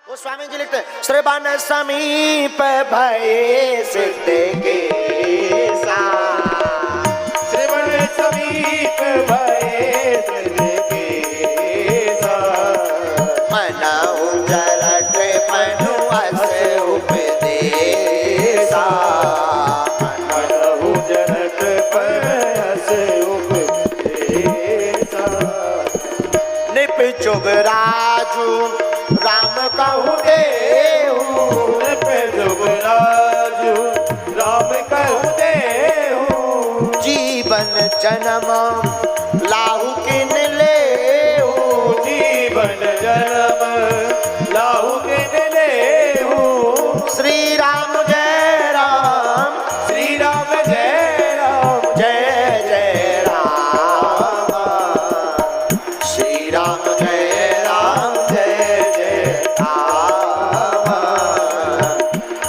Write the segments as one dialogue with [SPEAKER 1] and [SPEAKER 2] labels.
[SPEAKER 1] वो स्वामी जी लिखते हैं, श्रवण समीप भये सिद्ध केसा,
[SPEAKER 2] श्रवण समीप भये सिद्ध केसा,
[SPEAKER 1] मनहु जरठ मनु अस उपदेसा,
[SPEAKER 2] मनहु जरठ अस उपदेसा,
[SPEAKER 1] निप चुग राजू राम कहु देहु,
[SPEAKER 2] निप चुग राजू राम कहु देहु,
[SPEAKER 1] जीवन जन्म लाहु किन लेहु,
[SPEAKER 2] जीवन जन्म लाहु किन लेहु,
[SPEAKER 1] श्री राम जय राम,
[SPEAKER 2] श्री राम जय राम,
[SPEAKER 1] जय जय राम, श्री राम जय राम, जय जय राम,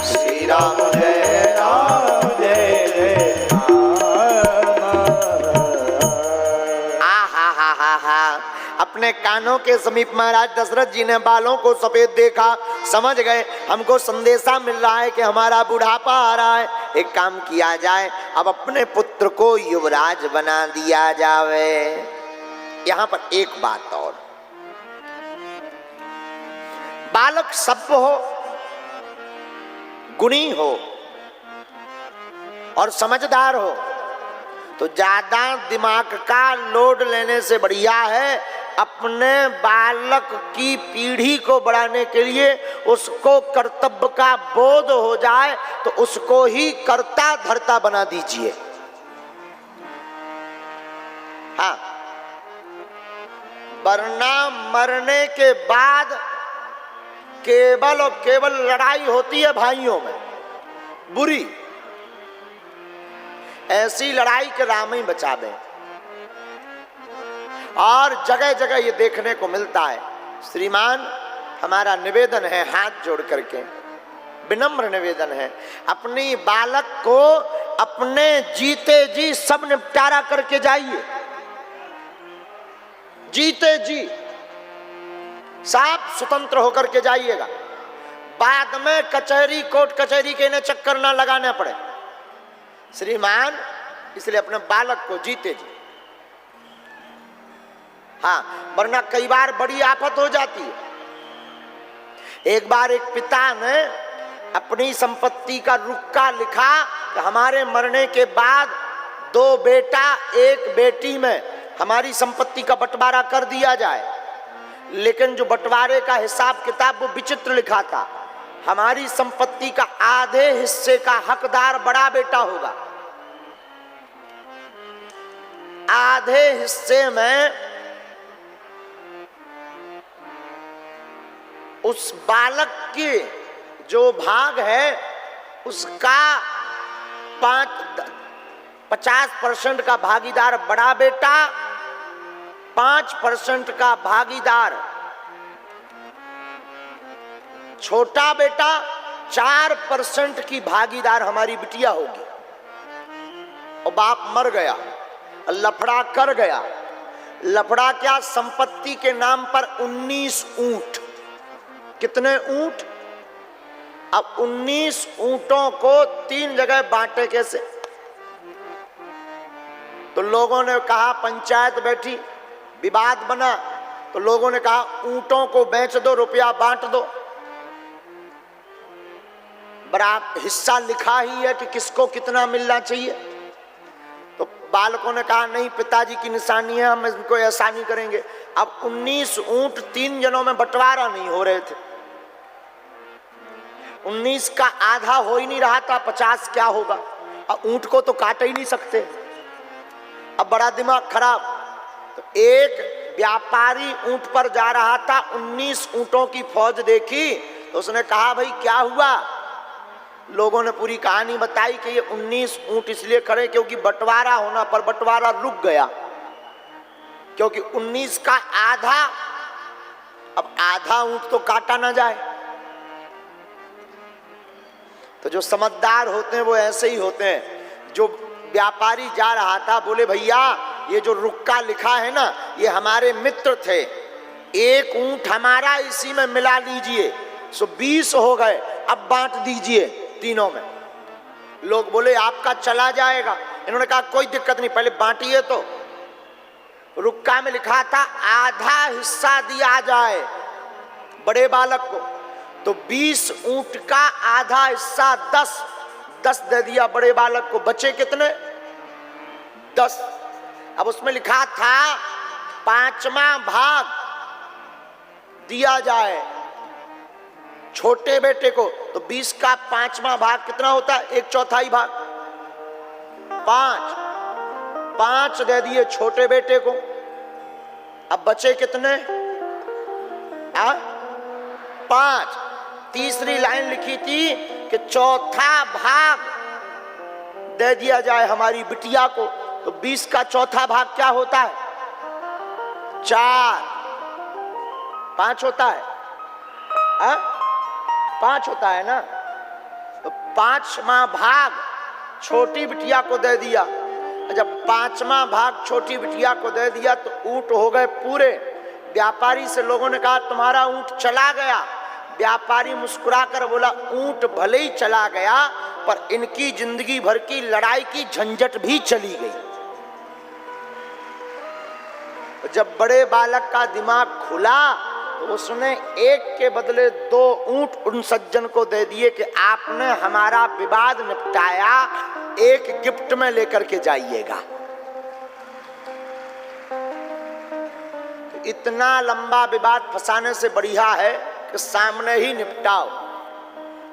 [SPEAKER 1] श्री राम जय राम,
[SPEAKER 2] जय जय
[SPEAKER 1] अपने कानों के समीप महाराज दशरथ जी ने बालों को सफेद देखा, समझ गए हमको संदेशा मिल रहा है कि हमारा बुढ़ापा आ रहा है, एक काम किया जाए, अब अपने पुत्र को युवराज बना दिया जावे। यहां पर एक बात और, बालक सभ्य हो, गुणी हो और समझदार हो तो ज्यादा दिमाग का लोड लेने से बढ़िया है अपने बालक की पीढ़ी को बढ़ाने के लिए उसको कर्तव्य का बोध हो जाए तो उसको ही कर्ता धर्ता बना दीजिए। हाँ, वरना मरने के बाद केवल और केवल लड़ाई होती है भाइयों में, बुरी। ऐसी लड़ाई के राम ही बचावे। और जगह जगह ये देखने को मिलता है। श्रीमान, हमारा निवेदन है, हाथ जोड़ करके विनम्र निवेदन है, अपनी बालक को अपने जीते जी सब निपटारा करके जाइए। जीते जी साफ स्वतंत्र होकर के जाइएगा, बाद में कचहरी कोर्ट कचहरी के इन्हें चक्कर ना लगाने पड़े। श्रीमान, इसलिए अपने बालक को जीते जी, हाँ, वरना कई बार बड़ी आफत हो जाती है। एक बार एक पिता ने अपनी संपत्ति का रुक्का लिखा कि हमारे मरने के बाद 2 बेटा 1 बेटी में हमारी संपत्ति का बंटवारा कर दिया जाए, लेकिन जो बंटवारे का हिसाब किताब वो विचित्र लिखा था। हमारी संपत्ति का आधे हिस्से का हकदार बड़ा बेटा होगा, आधे हिस्से में उस बालक के जो भाग है उसका 50% का भागीदार बड़ा बेटा, 5% का भागीदार छोटा बेटा, 4% की भागीदार हमारी बिटिया होगी। और बाप मर गया, लफड़ा कर गया। लफड़ा क्या, संपत्ति के नाम पर 19 ऊंट। कितने ऊंट? अब 19 ऊंटों को 3 जगह बांटे कैसे? तो लोगों ने कहा, पंचायत बैठी, विवाद बना, तो लोगों ने कहा ऊंटों को बेच दो, रुपया बांट दो। बराबर हिस्सा लिखा ही है कि किसको कितना मिलना चाहिए। तो बालकों ने कहा नहीं, पिताजी की निशानी है, हम इनको ऐसा नहीं करेंगे। अब 19 ऊंट 3 जनों में बंटवारा नहीं हो रहे थे। 19 का आधा हो ही नहीं रहा था, 50 क्या होगा? अब ऊंट को तो काट ही नहीं सकते। अब बड़ा दिमाग खराब। तो एक व्यापारी ऊंट पर जा रहा था, 19 ऊंटों की फौज देखी तो उसने कहा भाई क्या हुआ? लोगों ने पूरी कहानी बताई कि ये 19 ऊंट इसलिए खड़े क्योंकि बंटवारा होना पर बंटवारा रुक गया, क्योंकि 19 का आधा, अब आधा ऊंट तो काटा ना जाए। तो जो समझदार होते हैं वो ऐसे ही होते हैं। जो व्यापारी जा रहा था, बोले भैया ये जो रुक्का लिखा है ना, ये हमारे मित्र थे, 1 ऊंट हमारा इसी में मिला लीजिए, सो 20 हो गए, अब बांट दीजिए तीनों में। लोग बोले आपका चला जाएगा। इन्होंने कहा कोई दिक्कत नहीं, पहले बांटिए। तो रुक्का में लिखा था आधा हिस्सा दिया जाए बड़े बालक को, तो 20 ऊंट का आधा हिस्सा 10 दे दिया बड़े बालक को। बचे कितने? 10। अब उसमें लिखा था 5वां भाग दिया जाए छोटे बेटे को, तो 20 का 5वां भाग कितना होता है? 1/4 भाग। 5 दे दिए छोटे बेटे को। अब बचे कितने? 5। तीसरी लाइन लिखी थी कि चौथा भाग दे दिया जाए हमारी बिटिया को, तो 20 का चौथा भाग क्या होता है? 4। 5 होता है, 5 होता है ना। तो 5वां भाग छोटी बिटिया को दे दिया। जब 5वां भाग छोटी बिटिया को दे दिया तो ऊंट हो गए पूरे। व्यापारी से लोगों ने कहा तुम्हारा ऊंट चला गया। व्यापारी मुस्कुराकर बोला ऊंट भले ही चला गया, पर इनकी जिंदगी भर की लड़ाई की झंझट भी चली गई। जब बड़े बालक का दिमाग खुला तो उसने एक के बदले 2 ऊंट उन सज्जन को दे दिए कि आपने हमारा विवाद निपटाया, एक गिफ्ट में लेकर के जाइएगा। इतना लंबा विवाद फंसाने से बढ़िया है कि सामने ही निपटाओ।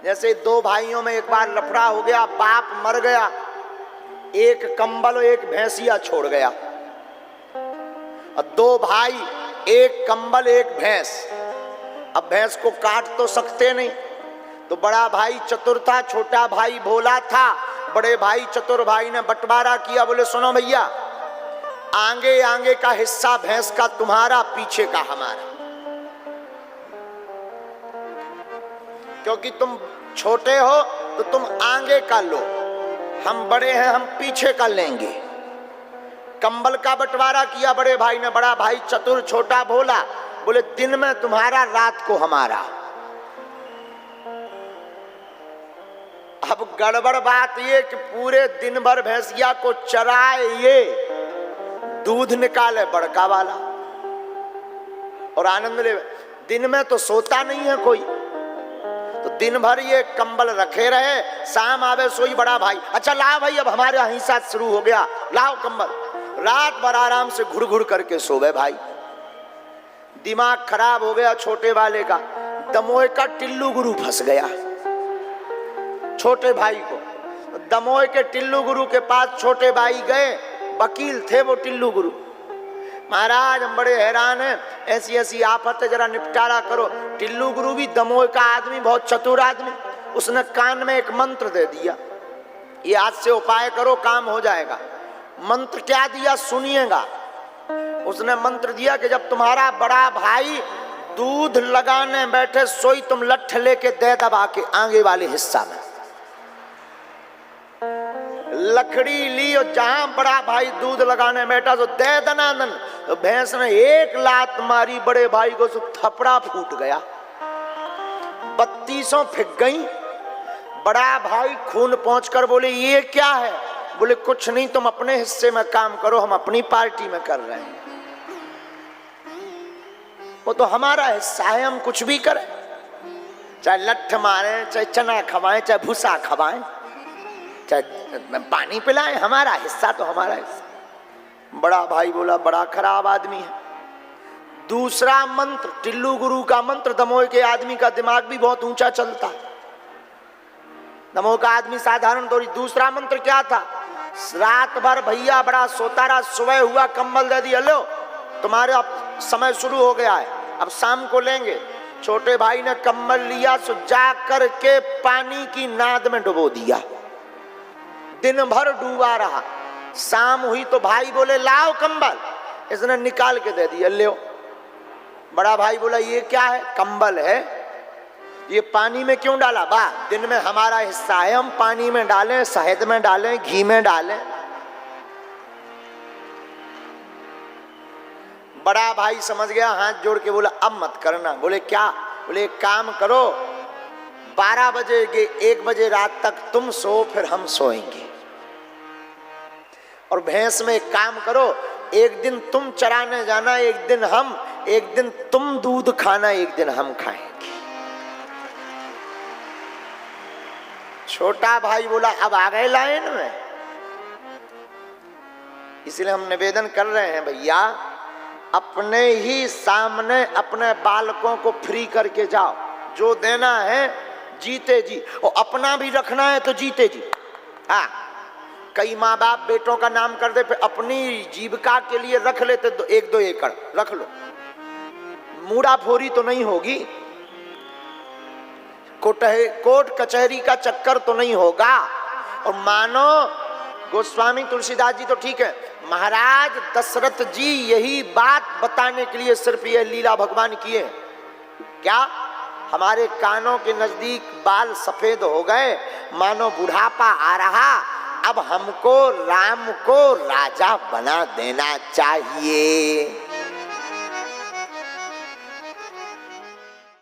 [SPEAKER 1] जैसे 2 भाइयों में एक बार लफड़ा हो गया, बाप मर गया, एक कंबल और एक भैंसिया छोड़ गया, और 2 भाई, एक कंबल एक भैंस। अब भैंस को काट तो सकते नहीं, तो बड़ा भाई चतुर था, छोटा भाई भोला था। बड़े भाई चतुर भाई ने बंटवारा किया, बोले सुनो भैया, आगे आगे का हिस्सा भैंस का तुम्हारा, पीछे का हमारा, क्योंकि तुम छोटे हो तो तुम आगे का लो, हम बड़े हैं हम पीछे का लेंगे। कंबल का बंटवारा किया बड़े भाई ने। बड़ा भाई चतुर, छोटा भोला, बोले दिन में तुम्हारा रात को हमारा। अब गड़बड़ बात ये कि पूरे दिन भर भैंसिया को चराए ये, दूध निकाले बड़का वाला और आनंद ले। दिन में तो सोता नहीं है कोई, तो दिन भर ये कंबल रखे रहे, शाम आवे सोई बड़ा भाई, अच्छा लाओ भाई अब हमारे हिस्सा शुरू हो गया, लाओ कंबल। रात भर आराम से घुड़ घुड़ करके सोवे भाई। दिमाग खराब हो गया छोटे वाले का। दमोह का टिल्लू गुरु फंस गया छोटे भाई को। दमोह के टिल्लू गुरु के पास छोटे भाई गए, वकील थे वो टिल्लू गुरु। महाराज हम बड़े हैरान हैं, ऐसी ऐसी आफत है, जरा निपटारा करो। टिल्लू गुरु भी दमोह का आदमी, बहुत चतुर आदमी, उसने कान में एक मंत्र दे दिया, ये आज से उपाय करो काम हो जाएगा। मंत्र क्या दिया सुनिएगा। उसने मंत्र दिया कि जब तुम्हारा बड़ा भाई दूध लगाने बैठे सोई तुम लठ लेके दे दबा के आगे वाले हिस्सा में। लकड़ी ली और जहां बड़ा भाई दूध लगाने बैठा तो दे दनादन, तो भैंस ने एक लात मारी बड़े भाई को, तो थपड़ा फूट गया, 32 फिक गई। बड़ा भाई खून पहुंचकर बोले ये क्या है? बोले कुछ नहीं, तुम अपने हिस्से में काम करो, हम अपनी पार्टी में कर रहे हैं, वो तो हमारा हिस्सा है, हम कुछ भी करें, चाहे लठ मारे, चाहे चना खवाएं, चाहे भूसा खवाएं, चाहे पानी पिलाएं, हमारा हिस्सा तो हमारा हिस्सा। बड़ा भाई बोला बड़ा खराब आदमी है। दूसरा मंत्र टिल्लू गुरु का मंत्र, दमोह के आदमी का दिमाग भी बहुत ऊंचा चलता है, दमोह का आदमी साधारण थोड़ी। दूसरा मंत्र क्या था? रात भर भैया बड़ा सोता रहा, सुबह हुआ कंबल दे दिया, लो तुम्हारे अब समय शुरू हो गया है, अब शाम को लेंगे। छोटे भाई ने कंबल लिया, सो जा करके पानी की नाद में डुबो दिया, दिन भर डूबा रहा। शाम हुई तो भाई बोले लाओ कंबल, इसने निकाल के दे दिया, ले। बड़ा भाई बोला ये क्या है? कंबल है, ये पानी में क्यों डाला? बा दिन में हमारा हिस्सा है, हम पानी में डालें, शहद में डालें, घी में डालें। बड़ा भाई समझ गया, हाथ जोड़ के बोला अब मत करना। बोले क्या? बोले एक काम करो, 12 बजे 1 बजे रात तक तुम सो, फिर हम सोएंगे। और भैंस में एक काम करो, एक दिन तुम चराने जाना, एक दिन हम, एक दिन तुम दूध खाना, एक दिन हम खाएंगे। छोटा भाई बोला अब आ गए लाइन में, इसलिए हम निवेदन कर रहे हैं भैया, अपने ही सामने अपने बालकों को फ्री करके जाओ, जो देना है जीते जी, और अपना भी रखना है तो जीते जी। हाँ, कई माँ बाप बेटों का नाम कर दे, फिर अपनी जीविका के लिए रख लेते 1-2 एकड़ रख लो, मुड़ाफोरी तो नहीं होगी, कोर्ट कचहरी का चक्कर तो नहीं होगा। और मानो गोस्वामी तुलसीदास जी तो ठीक है, महाराज दशरथ जी यही बात बताने के लिए सिर्फ ये लीला भगवान किए। क्या हमारे कानों के नजदीक बाल सफेद हो गए, मानो बुढ़ापा आ रहा, अब हमको राम को राजा बना देना चाहिए।